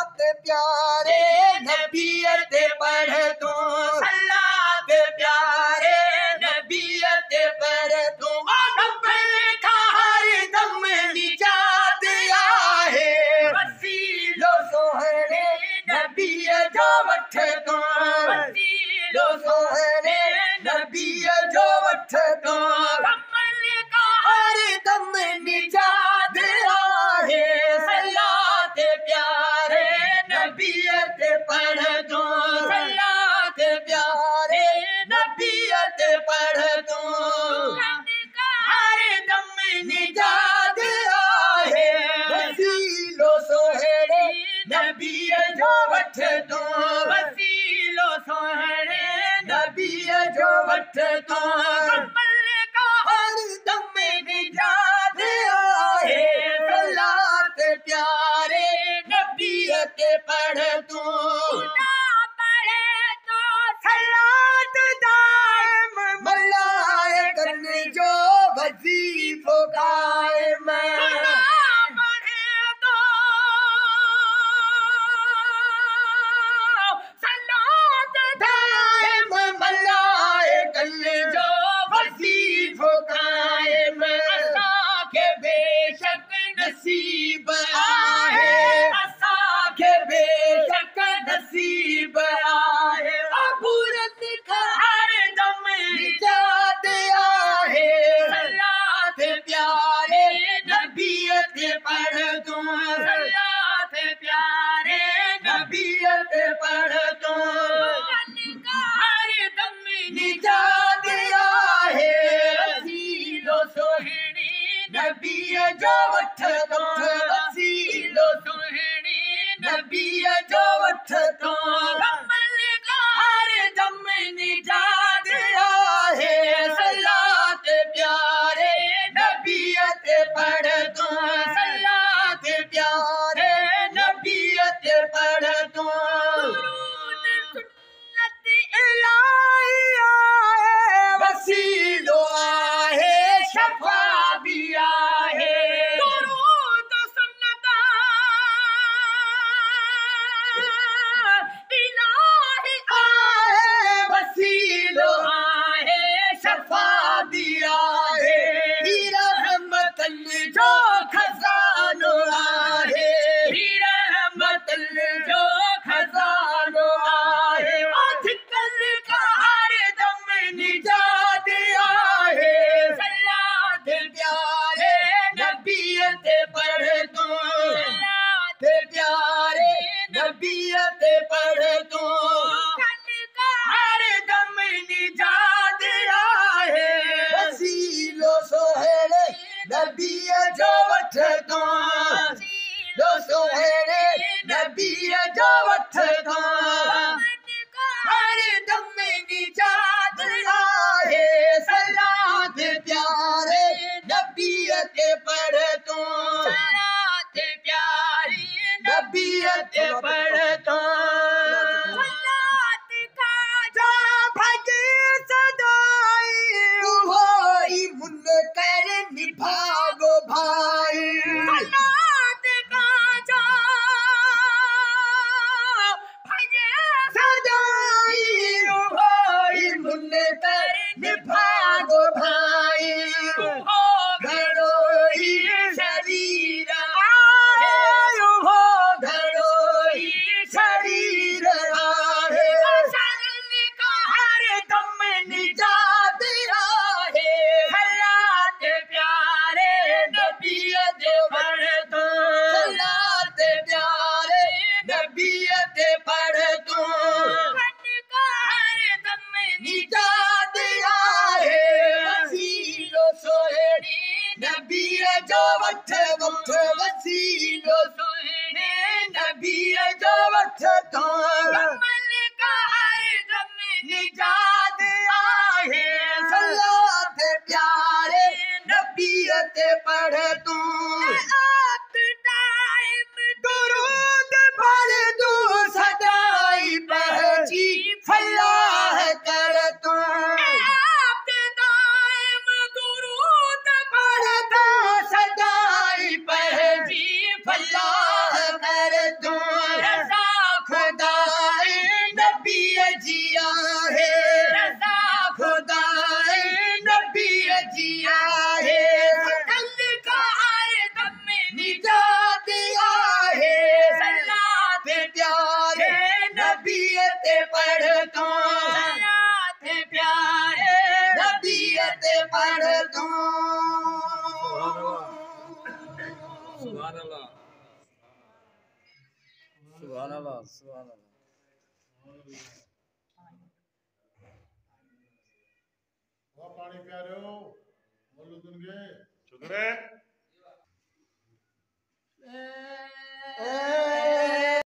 सलात प्यारे नबीयत पढ़ तू, सलात प्यारे नबीयत पढ़ तू। का हर दम निजात आहे, वसीलो सोहणे नबीय जो वठ तू, वसीलो सोहणे नबीय जो वठ तू। का हर दम निजात आहे, सलात प्यारे नबीयत पढ़ तू, सलात प्यारे नबीयत पढ़ तू। हर दम निजात आहे, वसीलो सोहणे नबीय जो वठ तू, वसीलो सोहणे नबीय जो वठ तू। हर दम निजात आहे, सलात प्यारे नबीयत पढ़ तू। सलात दाइम मलाइकन जो वजीफो कायम, सलात दाइम मलाइकन जो वजीफो कायम। असांखे बेशक नसीब आहे, असांखे बेशक नसीब आहे। अबूरत का हर दम निजात आहे, सलात प्यारे नबीयत पढ़ तू, सलात प्यारे नबीयत पढ़ तू। हर दम निजात आहे, वसीलो सोहणे नबीय जो वठ तू, वसीलो सोहणे नबीय जो वठ तू। हर दम निजात आहे, सलात प्यारे नबीयत पढ़ तू, सलात प्यारे नबीयत पढ़ तू। सुन्नत इलाही आहे, वसीलो आहे, शफा भी आहे। दुरूद सुन्नत इलाही आहे, वसीलो आहे, शफा भी आहे। ही रहमतन जो खजानो आहे, ही रहमतन जो खजानो आहे। अधिकल का हर दम निजात आहे, सलात प्यारे नबीयत पढ़ तू, सलात प्यारे नबीयत पढ़ तू। हर दम निजात आहे, वसीलो सोहणे नबीय जो वठ तू, वसीलो सोहणे नबीय जो वठ तू। हर दम निजात आहे, सलात प्यारे नबीयत पढ़ तू, सलात प्यारी नबीयत पढ़ तू। सलात खाजा भगे सदाई, उहोई मुनकर निभागो भाई। सलात खाजा भगे सदाई, उहोई मुनकर निभागो भाई। उहो घड़ोई शरीर आहे, उहो घड़ोई शरीर आहे। शरण का हर दम निजात आहे, सलात प्यारे नबीयत पढ़ तू, सलात प्यारे नबीयत पढ़ तू। हर दम निजात आहे, वसीलो सोहणे नबीय जो वठ वठ, वसीलो सोहणे नबीय जो वठ तू। हर दम निजात आहे, सलात प्यारे नबीयत पढ़ तू। दुरूद पढ़ तू, सदाई पहची फलाह कर तू। दुरूद पढ़ तू, सदाई पहची फलाह कर तू। ते पढ़ तू सुभान अल्लाह सुभान अल्लाह सुभान अल्लाह वो पानी प्यारे हो बोलो तुमके शुक्र है